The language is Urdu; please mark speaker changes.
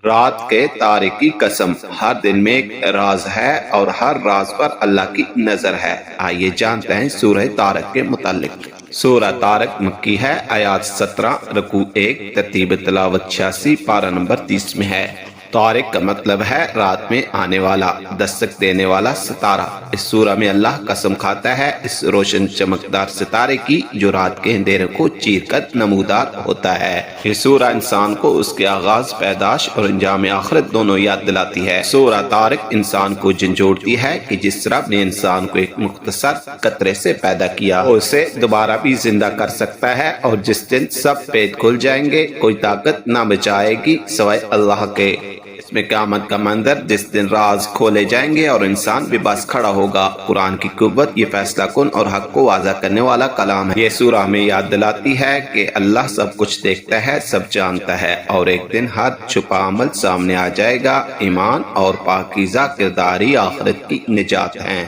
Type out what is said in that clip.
Speaker 1: رات کے تارے کی قسم، ہر دن میں ایک راز ہے اور ہر راز پر اللہ کی نظر ہے۔ آئیے جانتے ہیں سورہ طارق کے متعلق۔ سورہ طارق مکی ہے، آیات 17، رکوع 1، ترتیب تلاوت 86، پارہ نمبر 30 میں ہے۔ طارق کا مطلب ہے رات میں آنے والا، دستک دینے والا ستارہ۔ اس سورہ میں اللہ قسم کھاتا ہے اس روشن چمکدار ستارے کی جو رات کے اندھیرے کو چیر کر نمودار ہوتا ہے۔ یہ سورہ انسان کو اس کے آغاز، پیدائش اور انجام آخرت دونوں یاد دلاتی ہے۔ سورہ طارق انسان کو جھنجھوڑتی ہے کہ جس رب نے انسان کو ایک مختصر قطرے سے پیدا کیا وہ اسے دوبارہ بھی زندہ کر سکتا ہے، اور جس دن سب پیٹ کھل جائیں گے کوئی طاقت نہ بچائے گی سوائے اللہ کے۔ اس میں قیامت کا منظر جس دن راز کھولے جائیں گے اور انسان بے بس کھڑا ہوگا۔ قرآن کی قوت یہ فیصلہ کن اور حق کو واضح کرنے والا کلام ہے۔ یہ سورہ ہمیں یاد دلاتی ہے کہ اللہ سب کچھ دیکھتا ہے، سب جانتا ہے، اور ایک دن ہر چھپا عمل سامنے آ جائے گا۔ ایمان اور پاکیزہ کردار ہی آخرت کی نجات ہیں۔